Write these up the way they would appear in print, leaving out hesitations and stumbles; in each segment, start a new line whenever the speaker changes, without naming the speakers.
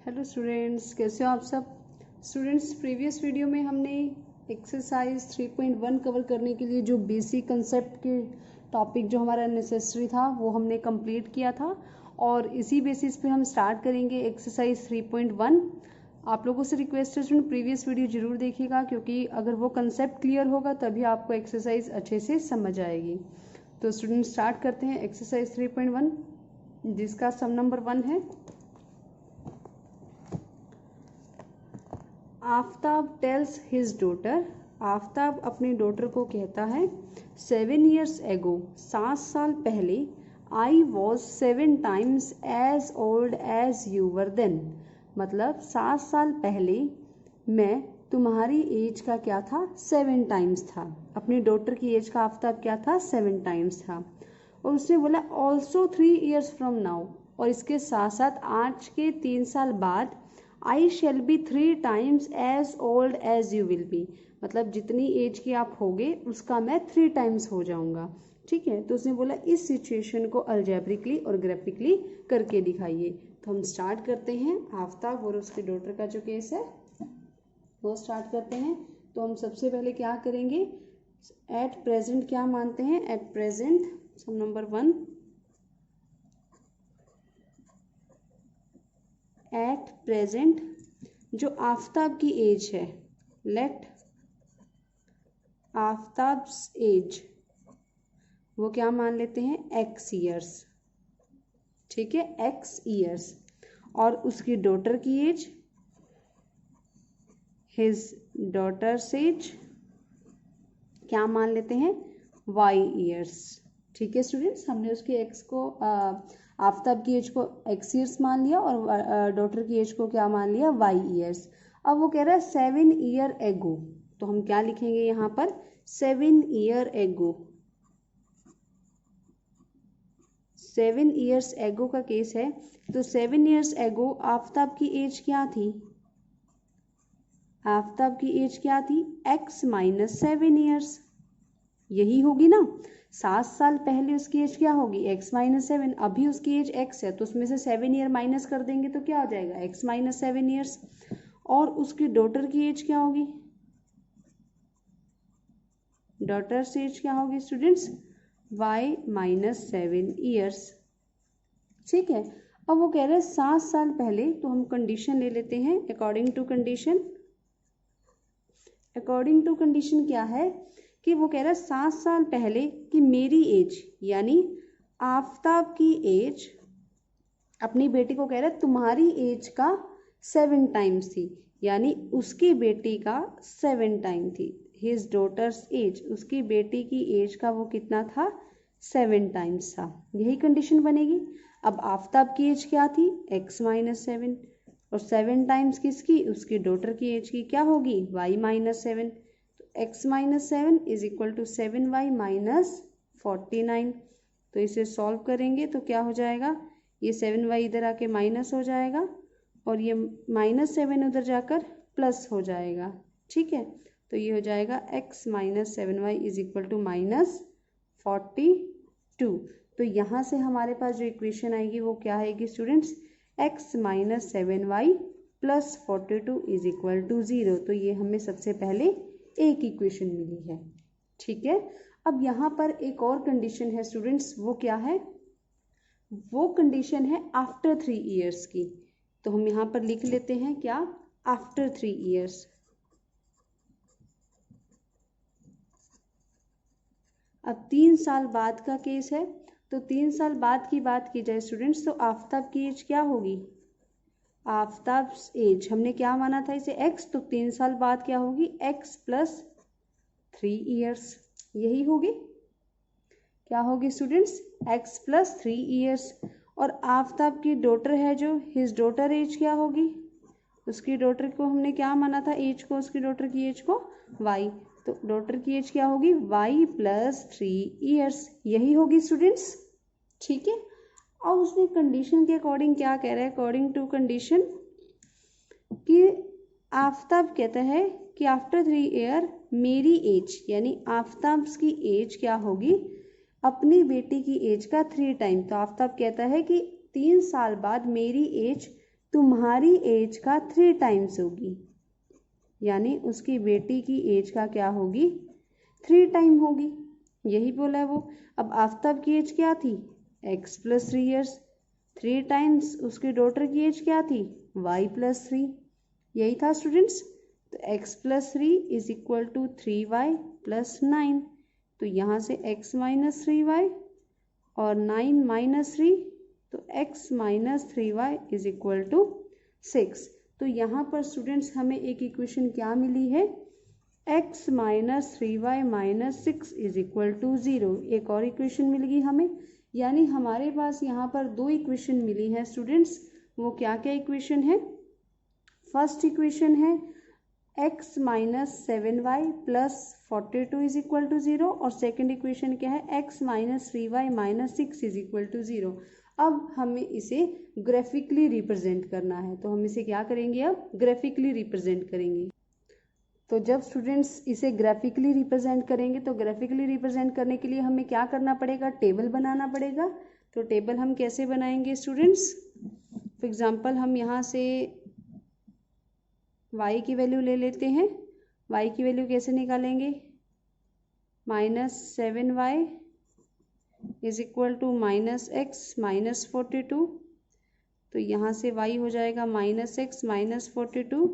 Hello students, कैसे हो आप सब। स्टूडेंट्स, प्रीवियस वीडियो में हमने एक्सरसाइज 3.1 कवर करने के लिए जो बेसिक कंसेप्ट के टॉपिक जो हमारा नेसेसरी था वो हमने कंप्लीट किया था और इसी बेसिस पे हम स्टार्ट करेंगे एक्सरसाइज 3.1। आप लोगों से रिक्वेस्ट है स्टूडेंट, प्रीवियस वीडियो जरूर देखिएगा क्योंकि अगर वो कंसेप्ट क्लियर होगा तभी आपको एक्सरसाइज अच्छे से समझ आएगी। तो स्टूडेंट स्टार्ट करते हैं एक्सरसाइज 3.1 जिसका सम नंबर 1 है। Aftab tales his daughter, Aftab अपनी डॉटर को कहता है 7 years ago, 7 साल पहले, I was 7 times as old as you were then, मतलब 7 साल पहले मैं तुम्हारी एज का क्या था 7 times था। अपनी डॉटर की एज का आफ्ताब क्या था 7 times था। और उसने बोला ऑल्सो 3 years from now, और इसके साथ साथ आज के 3 साल बाद I shall be 3 times as old as you will be, मतलब जितनी एज के आप होगे उसका मैं 3 times हो जाऊंगा। ठीक है, तो उसने बोला इस सिचुएशन को अलजेब्रिकली और ग्राफिकली करके दिखाइए। तो हम स्टार्ट करते हैं आफ्ताब और उसके डॉटर का जो केस है वो स्टार्ट करते हैं। तो हम सबसे पहले क्या करेंगे, एट प्रेजेंट क्या मानते हैं, at present sum number 1, at present जो आफ्ताब की एज है, लेट आफ्ताब्स एज वो क्या मान लेते हैं x years। ठीक है, x years। और उसकी डॉटर की एज, हिज डॉटर्स एज क्या मान लेते हैं y years। ठीक है स्टूडेंट्स, हमने उसके x को आफ्ताब की एज को x years मान लिया और डॉटर की एज को क्या मान लिया y years। अब वो कह रहा है 7 year ago, तो हम क्या लिखेंगे यहाँ पर 7 year ago। 7 years ago का केस है, तो 7 years ago आफ्ताब की एज क्या थी, आफ्ताब की एज क्या थी x - 7 years, यही होगी ना। 7 साल पहले उसकी एज क्या होगी x - 7, अभी उसकी एज x है तो उसमें से 7 ईयर माइनस कर देंगे तो क्या हो जाएगा x - 7 years। और उसकी डॉटर की एज क्या होगी, डॉटर्स एज क्या होगी स्टूडेंट्स y - 7 years। ठीक है, अब वो कह रहे हैं 7 साल पहले, तो हम कंडीशन ले लेते हैं according to condition. According to condition क्या है कि वो कह रहा है 7 साल पहले कि मेरी एज यानी आफ्ताब की एज, अपनी बेटी को कह रहा है तुम्हारी एज का 7 times थी, यानी उसकी बेटी का 7 टाइम थी। हिज डॉटर्स एज, उसकी बेटी की एज का वो कितना था 7 times था, यही कंडीशन बनेगी। अब आफ्ताब की एज क्या थी x - 7 और 7 times किसकी, उसकी डॉटर की एज की क्या होगी y - 7, तो x - 7 is equal to 7y - 49। तो इसे सॉल्व करेंगे तो क्या हो जाएगा, ये 7y इधर आके माइनस हो जाएगा और ये -7 उधर जाकर प्लस हो जाएगा। ठीक है, तो ये हो जाएगा x - 7y is equal to -42। तो यहाँ से हमारे पास जो इक्वेशन आएगी वो क्या आएगी students, x - 7y + 42 is equal to 0। तो ये हमें सबसे पहले एक इक्वेशन मिली है। ठीक है, अब यहाँ पर एक और कंडीशन है स्टूडेंट्स, वो क्या है, वो कंडीशन है आफ्टर 3 years की। तो हम यहाँ पर लिख लेते हैं क्या, आफ्टर 3 years। अब 3 साल बाद का केस है, तो 3 साल बाद की बात की जाए स्टूडेंट्स तो आफ्ताब की एज क्या होगी, आफ्ताब एज हमने क्या माना था इसे x, तो 3 साल बाद क्या होगी x + 3 years, यही होगी, क्या होगी स्टूडेंट्स x + 3 years। और आफ्ताब की डॉटर है जो हिज डॉटर एज क्या होगी, उसकी डॉटर को हमने क्या माना था एज को, उसकी डॉटर की एज को y, तो डॉटर की एज क्या होगी y + 3 years, यही होगी स्टूडेंट्स। ठीक है, और उसने कंडीशन के अकॉर्डिंग क्या कह रहा है, अकॉर्डिंग टू कंडीशन कि आफ्ताब कहता है कि आफ्टर 3 year मेरी एज यानी आफ्ताब की एज क्या होगी अपनी बेटी की एज का 3 टाइम। तो आफ्ताब कहता है कि 3 साल बाद मेरी एज तुम्हारी एज का 3 टाइम्स होगी, यानी उसकी बेटी की एज का क्या होगी, 3 टाइम होगी, यही बोला है वो। अब आफ्ताब की एज क्या थी, x + 3 ईयर्स, 3 टाइम्स उसकी डॉटर की एज क्या थी, y + 3, यही था स्टूडेंट्स। तो x + 3 = 3y + 9, तो यहाँ से x - 3y और 9 - 3, तो x - 3y = 6। तो यहाँ पर स्टूडेंट्स हमें एक इक्वेशन क्या मिली है, x - 3y - 6 = 0। एक और इक्वेशन मिल गई हमें, यानी हमारे पास यहाँ पर 2 इक्वेशन मिली है स्टूडेंट्स। वो क्या क्या इक्वेशन है, फर्स्ट इक्वेशन है x - 7y + 42 = 0 और सेकंड इक्वेशन क्या है, x - 3y - 6 = 0। अब हमें इसे ग्राफिकली रिप्रेजेंट करना है, तो हम इसे क्या करेंगे, अब ग्राफिकली रिप्रेजेंट करेंगे। तो जब स्टूडेंट्स इसे ग्राफिकली रिप्रेजेंट करेंगे, तो ग्राफिकली रिप्रेजेंट करने के लिए हमें क्या करना पड़ेगा, टेबल बनाना पड़ेगा। तो टेबल हम कैसे बनाएंगे स्टूडेंट्स, फॉर एग्जांपल हम यहाँ से y की वैल्यू ले लेते हैं। y की वैल्यू कैसे निकालेंगे, -7y = -x - 42, तो यहाँ से y हो जाएगा -x - 42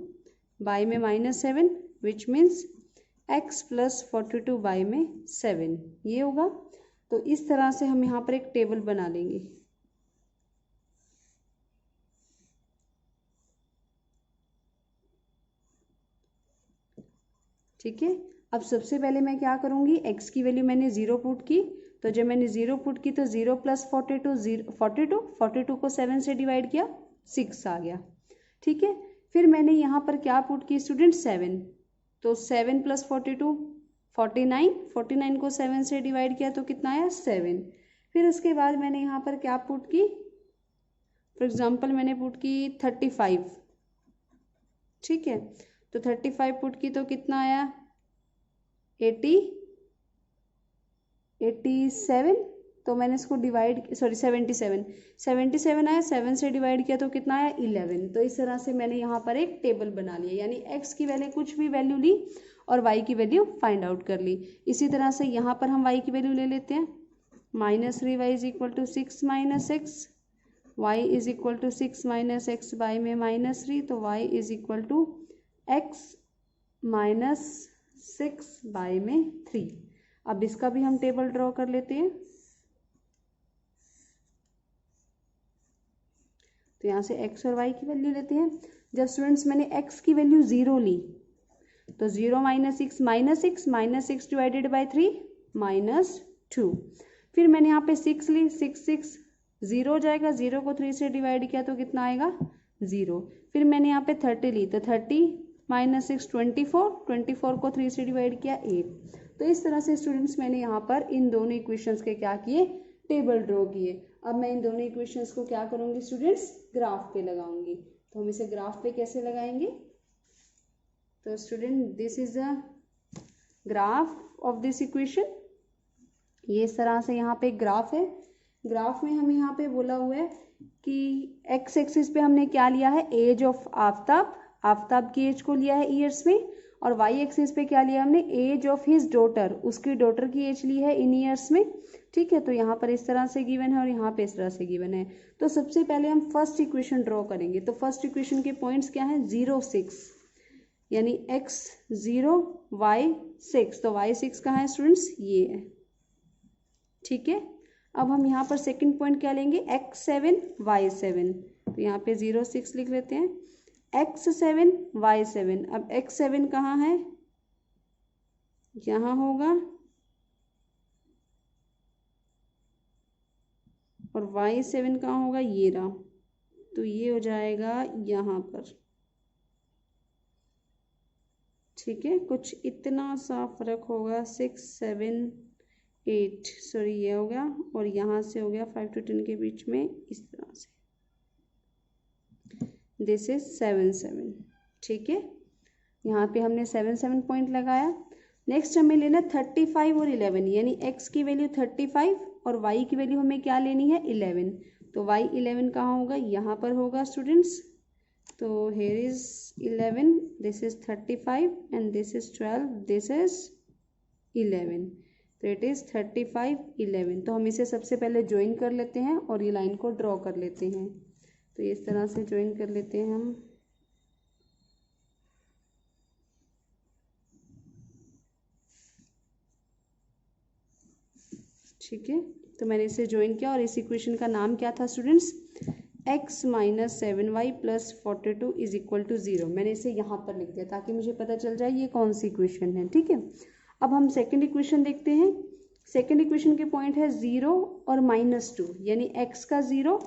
y में -7, विच मीन्स x + 42 y में 7, ये होगा। तो इस तरह से हम यहाँ पर एक टेबल बना लेंगे। ठीक है, अब सबसे पहले मैं क्या करूँगी, x की वैल्यू मैंने 0 पुट की, तो जब मैंने 0 पुट की तो 0 + 42 को 7 से डिवाइड किया, 6 आ गया। ठीक है, फिर मैंने यहाँ पर क्या पुट की स्टूडेंट, 7, तो 7 + 42 49 को 7 से डिवाइड किया तो कितना आया, 7। फिर उसके बाद मैंने यहाँ पर क्या पुट की, फॉर एग्जाम्पल मैंने पुट की 35। ठीक है, तो 35 पुट की तो कितना आया, 87, तो मैंने इसको डिवाइड 77 आया, 7 से डिवाइड किया तो कितना आया, 11। तो इस तरह से मैंने यहाँ पर एक टेबल बना लिया, यानी x की वैल्यू कुछ भी वैल्यू ली और y की वैल्यू फाइंड आउट कर ली। इसी तरह से यहाँ पर हम y की वैल्यू ले लेते हैं, -3y = 6 - x, y = 6 - x y में -3, तो y = x - 6 y में 3। अब इसका भी हम टेबल ड्रॉ कर लेते हैं। तो यहाँ से x और y की वैल्यू लेते हैं। जब स्टूडेंट्स मैंने x की वैल्यू 0 ली, तो 0 - 6 -6 डिवाइडेड बाय 3 -2। फिर मैंने यहाँ पे 6 ली, 6 0 हो जाएगा, 0 को 3 से डिवाइड किया तो कितना आएगा, 0। फिर मैंने यहाँ पे 30 ली, तो 30 - 6 24 को 3 से डिवाइड किया, 8। तो इस तरह से स्टूडेंट्स मैंने यहाँ पर इन दोनों इक्वेशंस के क्या किए, टेबल ड्रॉ किए। अब मैं इन दोनों इक्वेशंस को क्या करूँगी स्टूडेंट्स, ग्राफ पे लगाऊंगी। तो हम इसे ग्राफ पे कैसे लगाएंगे, तो student this is a graph of this equation. ये इस तरह से यहाँ पे ग्राफ है। ग्राफ में हमें यहाँ पे बोला हुआ है कि एक्स एक्सिस पे हमने क्या लिया है, एज ऑफ आफ्ताब की एज को लिया है ईयर्स में, और वाई एक्सिस पे क्या लिया हमने, एज ऑफ हिज डॉटर, उसकी डॉटर की एज ली है इन ईयर्स में। ठीक है, तो यहाँ पर इस तरह से गिवन है और यहाँ पे इस तरह से गिवन है। तो सबसे पहले हम फर्स्ट इक्वेशन ड्रॉ करेंगे। तो फर्स्ट इक्वेशन के पॉइंट्स क्या हैं, 0 6, यानी x 0 y 6, तो y 6 कहाँ है स्टूडेंट्स, ये है। ठीक है, अब हम यहाँ पर सेकंड पॉइंट क्या लेंगे, x 7 y 7, तो यहाँ पे 0 6 लिख लेते हैं, x 7 y 7। अब x 7 कहाँ है, यहाँ होगा, और y 7 कहाँ होगा, ये रहा, तो ये हो जाएगा यहाँ पर। ठीक है, कुछ इतना सा फर्क होगा, 6 7 8, सॉरी ये हो गया, और यहाँ से हो गया 5 to 10 के बीच में, इस तरह से दिस इज 7 7। ठीक है, यहाँ पे हमने 7 7 पॉइंट लगाया। नेक्स्ट हमें लेना 35 और 11, यानी x की वैल्यू 35 और y की वैल्यू हमें क्या लेनी है, 11। तो y 11 कहाँ होगा, यहाँ पर होगा स्टूडेंट्स। तो here is 11, this is 35 and this is 12, this is 11, तो it is 35 11। तो हम इसे सबसे पहले ज्वाइन कर लेते हैं और ये लाइन को ड्रॉ कर लेते हैं। तो इस तरह से ज्वाइन कर लेते हैं हम। ठीक है, तो मैंने इसे ज्वाइन किया और इस इक्वेशन का नाम क्या था students? x minus 7y plus 42 is equal to 0। मैंने इसे यहाँ पर लिख दिया ताकि मुझे पता चल जाए ये कौन सी इक्वेशन है। ठीक है, अब हम सेकंड इक्वेशन देखते हैं। सेकंड इक्वेशन के पॉइंट है 0 और -2, यानी x का 0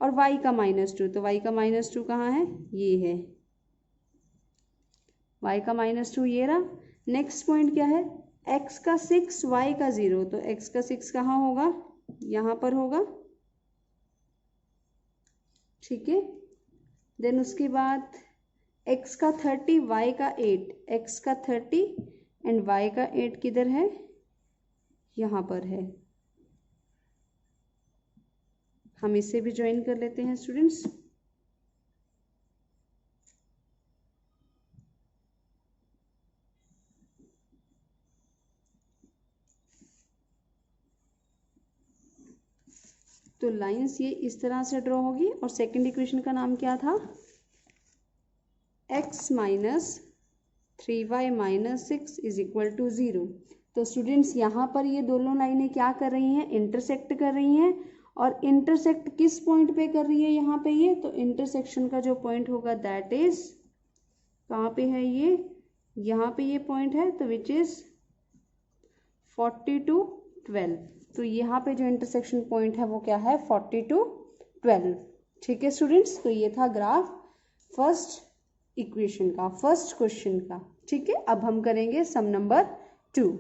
और y का -2। तो y का -2 कहाँ है? ये है, y का -2 ये रहा। नेक्स्ट पॉइंट क्या है? x का 6 y का 0। तो x का 6 कहाँ होगा? यहाँ पर होगा। ठीक है, देन उसके बाद x का 30 y का 8, x का 30 एंड y का 8 किधर है? यहाँ पर है। हम इसे भी ज्वाइन कर लेते हैं स्टूडेंट्स। तो लाइंस ये इस तरह से ड्रॉ होगी और सेकंड इक्वेशन का नाम क्या था? x minus 3y minus 6 is equal to 0। तो स्टूडेंट्स यहाँ पर ये दोनों लाइनें क्या कर रही हैं? इंटरसेक्ट कर रही हैं। और इंटरसेक्ट किस पॉइंट पे कर रही है? यहाँ पे ये। तो इंटरसेक्शन का जो पॉइंट होगा दैट इज कहाँ पे है? ये यहाँ पे ये पॉइंट है, तो विच इज 42 12। तो यहाँ पे जो इंटरसेक्शन पॉइंट है वो क्या है? 42 12। ठीक है स्टूडेंट्स, तो ये था ग्राफ फर्स्ट इक्वेशन का, फर्स्ट क्वेश्चन का। ठीक है, अब हम करेंगे सम नंबर 2।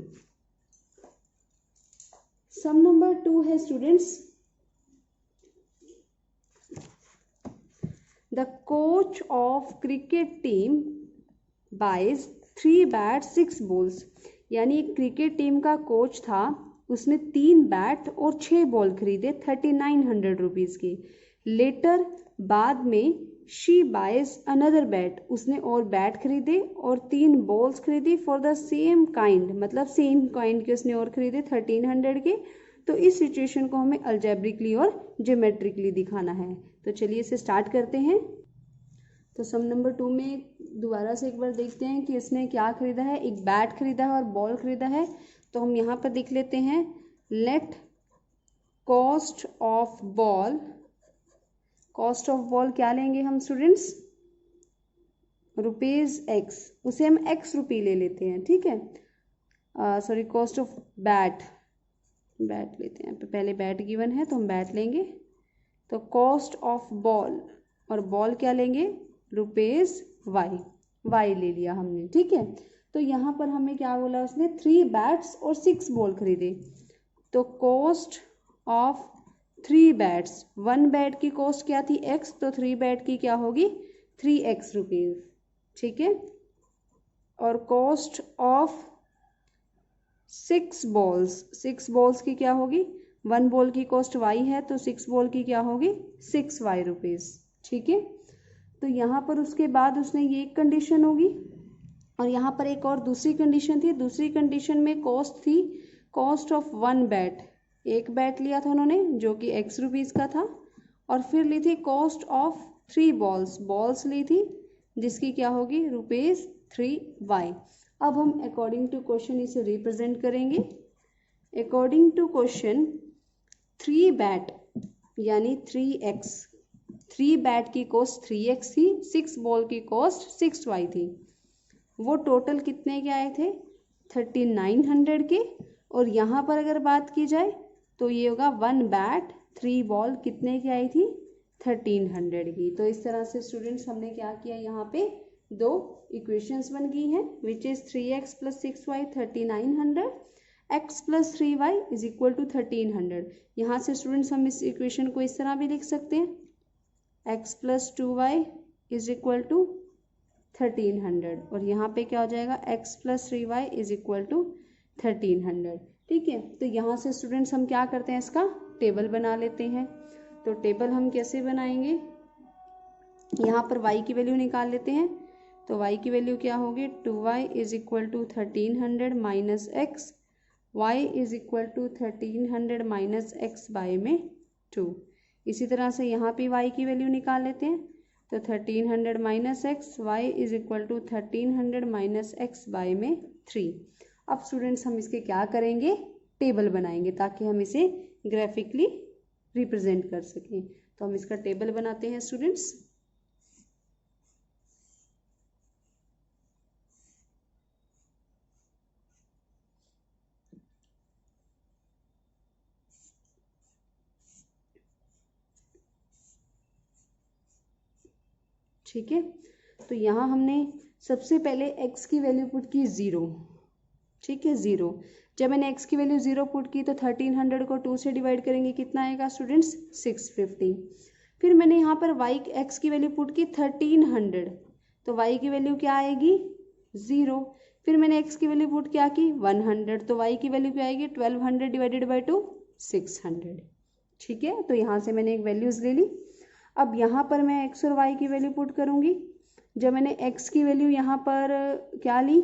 सम नंबर 2 है students, the coach of cricket team buys 3 bat 6 balls. यानी क्रिकेट टीम का कोच था, उसने 3 बैट और 6 बॉल खरीदे 3900 रुपीज़ के। लेटर बाद में शी बाइज अनदर बैट, उसने और बैट खरीदे और 3 बॉल्स खरीदी फॉर द सेम काइंड, मतलब सेम काइंड के उसने और खरीदे 1300 के। तो इस सिचुएशन को हमें अल्जेब्रिकली और ज्योमेट्रिकली दिखाना है। तो चलिए इसे स्टार्ट करते हैं। तो सम नंबर 2 में दोबारा से एक बार देखते हैं कि इसने क्या खरीदा है। एक बैट खरीदा है और बॉल खरीदा है। तो हम यहाँ पर देख लेते हैं, let cost of ball, cost of ball क्या लेंगे हम स्टूडेंट्स? ₹x, उसे हम x रुपये ले लेते हैं। ठीक है, sorry, cost of bat, bat लेते हैं। तो पहले बैट गिवन है तो हम बैट लेंगे। तो कॉस्ट ऑफ बॉल, और बॉल क्या लेंगे? ₹y ले लिया हमने। ठीक है, तो यहाँ पर हमें क्या बोला उसने? 3 बैट्स और 6 बॉल खरीदे। तो कॉस्ट ऑफ 3 बैट्स, 1 बैट की कॉस्ट क्या थी? x, तो 3 बैट की क्या होगी? 3x rupees. ठीक है, और कॉस्ट ऑफ 6 बॉल्स, 6 बॉल्स की क्या होगी? 1 बॉल की कॉस्ट y है, तो 6 बॉल की क्या होगी? 6y rupees. ठीक है, तो यहाँ पर उसके बाद उसने ये एक कंडीशन होगी और यहाँ पर एक और दूसरी कंडीशन थी। दूसरी कंडीशन में कॉस्ट थी, कॉस्ट ऑफ 1 बैट, एक बैट लिया था उन्होंने जो कि x रुपीज़ का था। और फिर ली थी कॉस्ट ऑफ 3 बॉल्स, बॉल्स ली थी जिसकी क्या होगी? ₹3y। अब हम अकॉर्डिंग टू क्वेश्चन इसे रिप्रेजेंट करेंगे। अकॉर्डिंग टू क्वेश्चन 3 बैट यानी 3x, 3 बैट की कॉस्ट 3x थी, 6 बॉल की कॉस्ट 6y थी। वो टोटल कितने के आए थे? 3900 के। और यहाँ पर अगर बात की जाए तो ये होगा 1 बैट 3 बॉल कितने की आई थी? 1300 की। तो इस तरह से स्टूडेंट्स हमने क्या किया, यहाँ पे 2 इक्वेशंस बन गई हैं, which is 3x plus 6y 3900, x plus 3y is equal to 1300। यहाँ से स्टूडेंट्स हम इस इक्वेशन को इस तरह भी लिख सकते हैं, x plus 2y is equal to 1300, और यहाँ पे क्या हो जाएगा? x plus 3y is equal to 1300। ठीक है, तो यहाँ से स्टूडेंट्स हम क्या करते हैं? इसका टेबल बना लेते हैं। तो टेबल हम कैसे बनाएंगे? यहाँ पर y की वैल्यू निकाल लेते हैं। तो y की वैल्यू क्या होगी, 2y is equal to 1300 minus x, y is equal to 1300 minus x by में 2। इसी तरह से यहाँ पे y की वैल्यू निकाल लेते हैं। तो 1300 minus x, y is equal to 1300 minus x by में 3। अब स्टूडेंट्स हम इसके क्या करेंगे, टेबल बनाएंगे ताकि हम इसे ग्राफिकली रिप्रेजेंट कर सकें। तो हम इसका टेबल बनाते हैं स्टूडेंट्स। ठीक है, तो यहाँ हमने सबसे पहले x की वैल्यू पुट की 0। ठीक है, 0। जब मैंने x की वैल्यू 0 पुट की तो 1300 को 2 से डिवाइड करेंगे, कितना आएगा स्टूडेंट्स, 650। फिर मैंने यहाँ पर x की वैल्यू पुट की 1300, तो y की वैल्यू क्या आएगी, 0। फिर मैंने x की वैल्यू पुट क्या की, 100, तो y की वैल्यू क्या आएगी, 1200 डिवाइडेड बाई 2, 600। ठीक है, तो यहाँ से मैंने एक वैल्यूज़ ले ली। अब यहाँ पर मैं x और y की वैल्यू पुट करूँगी। जब मैंने x की वैल्यू यहाँ पर क्या ली,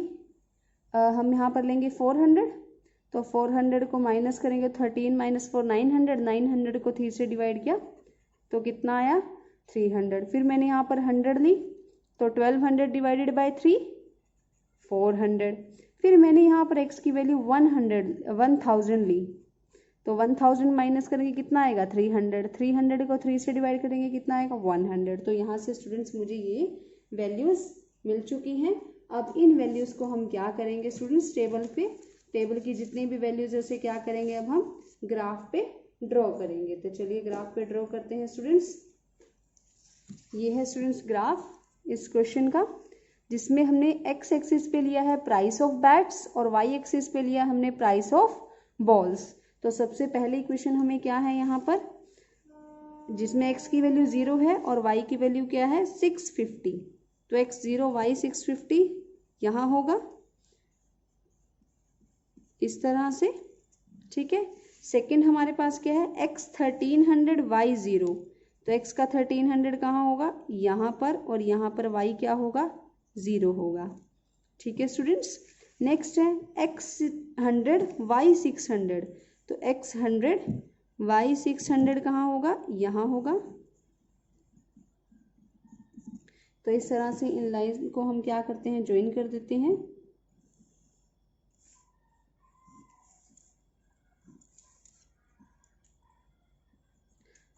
हम यहाँ पर लेंगे 400, तो 400 को माइनस करेंगे, 13 माइनस 4 900, 900 को 3 से डिवाइड किया तो कितना आया, 300। फिर मैंने यहाँ पर 100 ली, तो 1200 डिवाइडेड बाई 3, 400। फिर मैंने यहाँ पर x की वैल्यू 1000 ली, तो 1000 माइनस करेंगे, कितना आएगा, 300। 300 को 3 से डिवाइड करेंगे, कितना आएगा, 100। तो यहाँ से स्टूडेंट्स मुझे ये वैल्यूज़ मिल चुकी हैं। अब इन वैल्यूज़ को हम क्या करेंगे स्टूडेंट्स, टेबल की जितनी भी वैल्यूज़ है उसे क्या करेंगे, अब हम ग्राफ पे ड्रॉ करेंगे। तो चलिए ग्राफ पे ड्रॉ करते हैं स्टूडेंट्स। ये है स्टूडेंट्स ग्राफ इस क्वेश्चन का, जिसमें हमने x एक्सिस पे लिया है प्राइस ऑफ बैट्स और y एक्सिस पे लिया हमने प्राइस ऑफ बॉल्स। तो सबसे पहले इक्वेशन हमें क्या है यहाँ पर, जिसमें x की वैल्यू 0 है और y की वैल्यू क्या है, 650। तो x 0 y 650 यहाँ होगा इस तरह से। ठीक है, सेकंड हमारे पास क्या है, x 1300 y 0, तो x का 1300 कहाँ होगा, यहाँ पर, और यहाँ पर y क्या होगा, 0 होगा। ठीक है स्टूडेंट्स, नेक्स्ट है x 100 y 600, तो x 100 y 600 कहाँ होगा, यहाँ होगा। तो इस तरह से इन लाइन को हम क्या करते हैं, ज्वाइन कर देते हैं।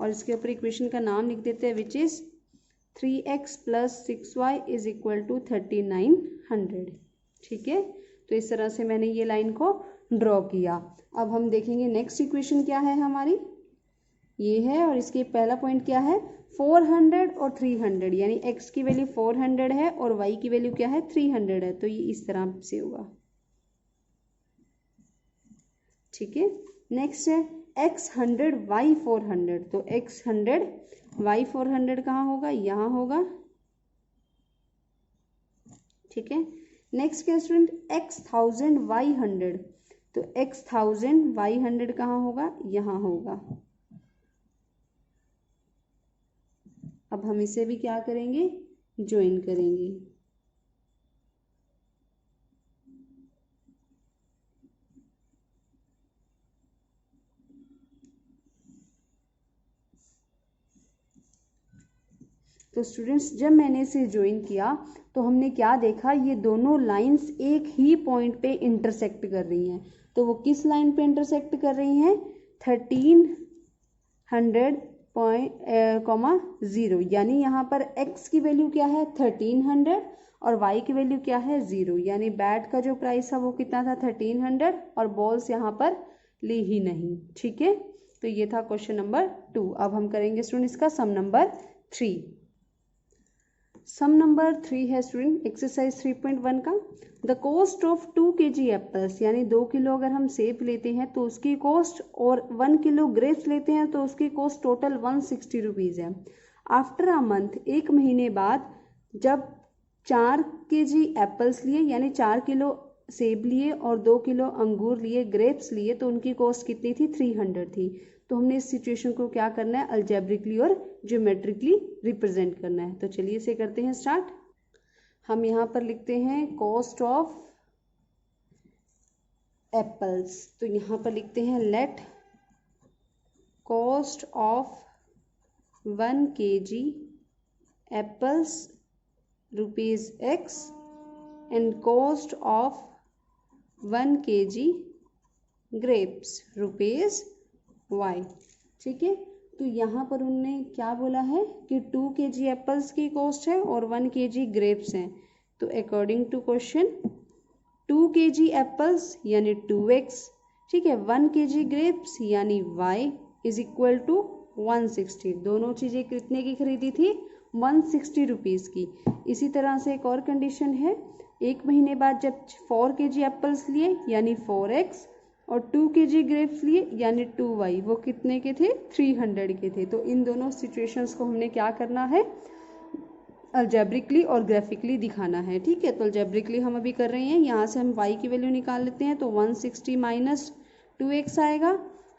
और इसके ऊपर इक्वेशन का नाम लिख देते हैं, which is 3x plus 6y is equal to 3900। ठीक है, तो इस तरह से मैंने ये लाइन को ड्रॉ किया। अब हम देखेंगे नेक्स्ट इक्वेशन क्या है हमारी, ये है, और इसके पहला पॉइंट क्या है, 400 और 300, यानी x की वैल्यू 400 है और y की वैल्यू क्या है, 300 है। तो ये इस तरह से होगा। ठीक है, नेक्स्ट है x 100 y 400, तो x 100 y 400 कहाँ होगा, यहाँ होगा। ठीक है, नेक्स्ट क्या स्टूडेंट, x 1000 y 100, तो x 1000 y 100 कहाँ होगा, यहाँ होगा। अब हम इसे भी क्या करेंगे, ज्वाइन करेंगे। तो स्टूडेंट्स जब मैंने इसे ज्वाइन किया तो हमने क्या देखा, ये दोनों लाइंस एक ही पॉइंट पे इंटरसेक्ट कर रही हैं। तो वो किस लाइन पे इंटरसेक्ट कर रही हैं, 1300.0, यानी यहाँ पर x की वैल्यू क्या है, 1300 और y की वैल्यू क्या है, 0, यानी बैट का जो प्राइस था वो कितना था, 1300, और बॉल्स यहाँ पर ली ही नहीं। ठीक है, तो ये था क्वेश्चन नंबर 2। अब हम करेंगे स्टूडेंट इसका सम नंबर 3। सम नंबर 3 है स्टूडेंट एक्सरसाइज 3.1 का। The cost of 2 kg apples, यानी 2 किलो अगर हम सेब लेते हैं तो उसकी कॉस्ट, और 1 किलो ग्रेप्स लेते हैं तो उसकी कॉस्ट टोटल 160 रुपीज़ है। आफ्टर अ मंथ, एक महीने बाद, जब 4 kg एप्पल्स लिए, यानी 4 किलो सेब लिए और 2 किलो अंगूर लिए, ग्रेप्स लिए, तो उनकी कॉस्ट कितनी थी, 300 थी। तो हमने इस सिचुएशन को क्या करना है, अलजेब्रिकली और ज्योमेट्रिकली रिप्रेजेंट करना है। तो चलिए इसे करते हैं स्टार्ट। हम यहाँ पर लिखते हैं कॉस्ट ऑफ एप्पल्स, तो यहाँ पर लिखते हैं let cost of 1 kg apples rupees X and cost of 1 kg grapes rupees Y। ठीक है, तो यहाँ पर उन्होंने क्या बोला है कि 2 kg एप्पल्स की कॉस्ट है और 1 kg ग्रेप्स हैं। तो according to question 2 kg apples यानी 2x, ठीक है, 1 kg ग्रेप्स यानी y इज इक्वल टू 160। दोनों चीज़ें कितने की खरीदी थी, 160 रुपीज़ की। इसी तरह से एक और कंडीशन है, 1 महीने बाद जब 4 kg एप्पल्स लिए यानी 4x और 2 kg ग्रेप्स लिए यानी 2y, वो कितने के थे, 300 के थे। तो इन दोनों सिचुएशंस को हमने क्या करना है, अलजेब्रिकली और ग्राफिकली दिखाना है। ठीक है, तो अलजेब्रिकली हम अभी कर रहे हैं, यहाँ से हम y की वैल्यू निकाल लेते हैं, तो 160 माइनस 2x आएगा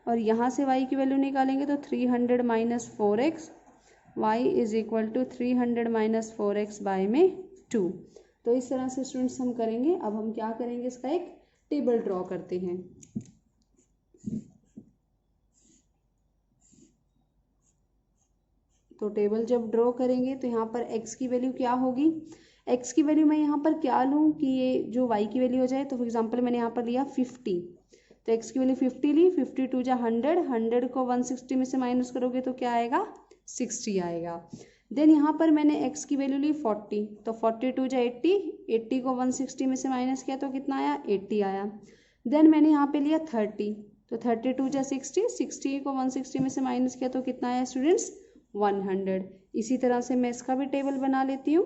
और यहाँ से y की वैल्यू निकालेंगे तो 300 minus 4x, y is equal to 300 minus 4x by में 2। तो इस तरह से स्टूडेंट्स हम करेंगे। अब हम क्या करेंगे, इसका एक टेबल ड्रॉ करते हैं। तो टेबल जब ड्रॉ करेंगे तो यहाँ पर x की वैल्यू क्या होगी, x की वैल्यू मैं यहाँ पर क्या लूँ कि ये जो y की वैल्यू हो जाए। तो फॉर एग्जांपल मैंने यहाँ पर लिया 50, तो x की वैल्यू 50 ली, 52 जा 100, 100 को 160 में से माइनस करोगे तो क्या आएगा, 60 आएगा। देन यहाँ पर मैंने x की वैल्यू ली 40, तो 42 जा 80, 80 को 160 में से माइनस किया तो कितना आया, 80 आया। देन मैंने यहाँ पे लिया 30, तो 32 जा 60, 60 को 160 में से माइनस किया तो कितना आया स्टूडेंट्स, 100। इसी तरह से मैं इसका भी टेबल बना लेती हूँ।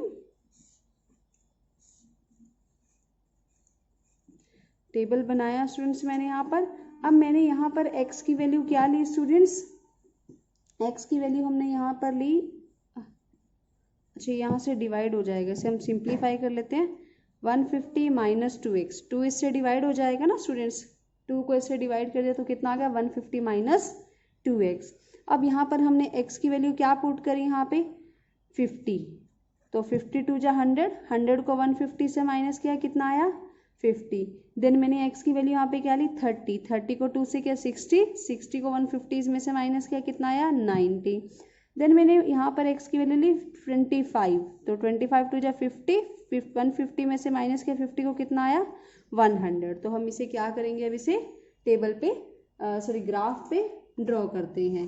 टेबल बनाया स्टूडेंट्स मैंने यहाँ पर। अब मैंने यहाँ पर x की वैल्यू क्या ली स्टूडेंट्स, x की वैल्यू हमने यहाँ पर ली, अच्छा यहाँ से डिवाइड हो जाएगा, इसे हम सिंप्लीफाई कर लेते हैं। 150 माइनस 2x, 2 इससे डिवाइड हो जाएगा ना स्टूडेंट्स, 2 को इससे डिवाइड कर दिया तो कितना आ गया, 150 माइनस 2x। अब यहाँ पर हमने x की वैल्यू क्या पुट करी यहाँ पे, 50, तो 52 जा 100, 100 को 150 से माइनस किया कितना आया, 50। देन मैंने x की वैल्यू यहाँ पे क्या ली, 30, 30 को 2 से किया 60, 60 को 150 में से माइनस किया कितना आया, 90। देन मैंने यहाँ पर x की वैल्यू ली 25, तो 25 टू जा 50, 150 में से माइनस किया 50 को कितना आया, 100। तो हम इसे क्या करेंगे, अब इसे टेबल पे सॉरी ग्राफ पे ड्रॉ करते हैं।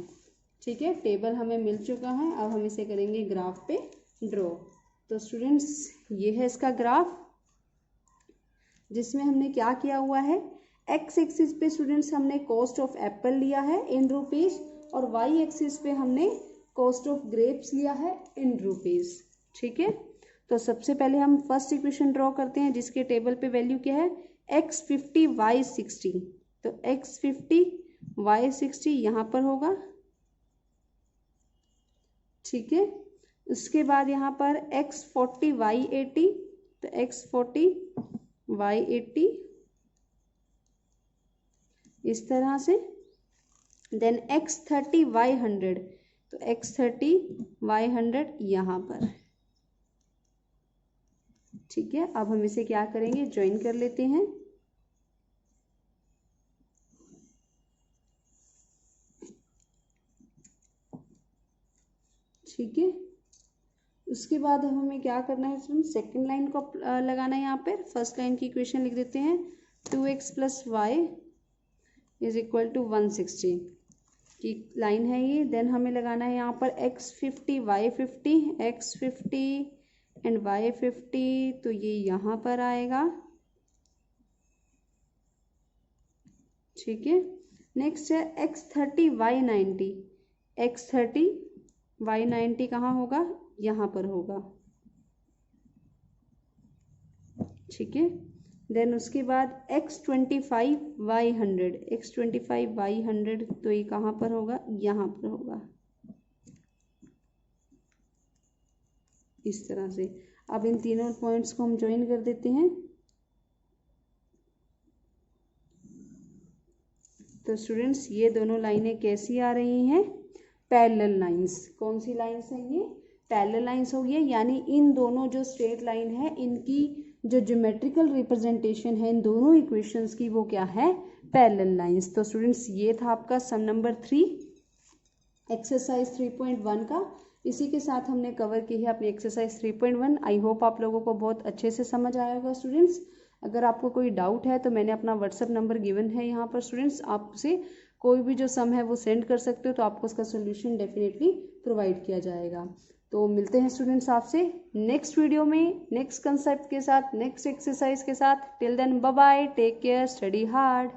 ठीक है, टेबल हमें मिल चुका है, अब हम इसे करेंगे ग्राफ पे ड्रॉ। तो स्टूडेंट्स ये है इसका ग्राफ, जिसमें हमने क्या किया हुआ है, x एक्सिस पे स्टूडेंट्स हमने कॉस्ट ऑफ एप्पल लिया है इन रुपीज और y एक्सिस पे हमने कॉस्ट ऑफ ग्रेप्स लिया है इन रुपीज। ठीक है, तो सबसे पहले हम फर्स्ट इक्वेशन ड्रॉ करते हैं, जिसके टेबल पे वैल्यू क्या है, x50 y60, तो x50 y60 यहाँ पर होगा। ठीक है, उसके बाद यहाँ पर x40 y80, तो x40 y80 इस तरह से। देन x30 y100, तो x30 y100 यहाँ पर। ठीक है, अब हम इसे क्या करेंगे, ज्वाइन कर लेते हैं। ठीक है, उसके बाद हमें क्या करना है, सेकंड लाइन को लगाना है यहाँ पर। फर्स्ट लाइन की इक्वेशन लिख देते हैं, 2x plus y is equal to 160 की लाइन है ये। देन हमें लगाना है यहाँ पर x50 y50, x50 and y50, तो ये यहाँ पर आएगा। ठीक है, नेक्स्ट है x30 y90, x30 y90 कहाँ होगा, यहाँ पर होगा। ठीक है, देन उसके बाद x25 y100, x25 y100, तो ये कहाँ पर होगा, यहाँ पर होगा इस तरह से। अब इन तीनों पॉइंट्स को हम ज्वाइन कर देते हैं। तो स्टूडेंट्स ये दोनों लाइनें कैसी आ रही हैं, पैरेलल लाइंस। कौन सी लाइंस हैं ये, पैरेलल लाइंस हो गई है, यानी इन दोनों जो स्ट्रेट लाइन है इनकी जो ज्योमेट्रिकल रिप्रेजेंटेशन है इन दोनों इक्वेशंस की वो क्या है, पैरेलल लाइंस। तो स्टूडेंट्स ये था आपका सम नंबर 3 एक्सरसाइज 3.1 का। इसी के साथ हमने कवर की है अपनी एक्सरसाइज 3.1। आई होप आप लोगों को बहुत अच्छे से समझ आया होगा स्टूडेंट्स। अगर आपको कोई डाउट है तो मैंने अपना व्हाट्सएप नंबर गिवन है यहाँ पर स्टूडेंट्स, आपसे कोई भी जो सम है वो सेंड कर सकते हो, तो आपको उसका सोल्यूशन डेफिनेटली प्रोवाइड किया जाएगा। तो मिलते हैं स्टूडेंट्स आपसे नेक्स्ट वीडियो में, नेक्स्ट कंसेप्ट के साथ, नेक्स्ट एक्सरसाइज के साथ। Till then bye bye, take care, study hard.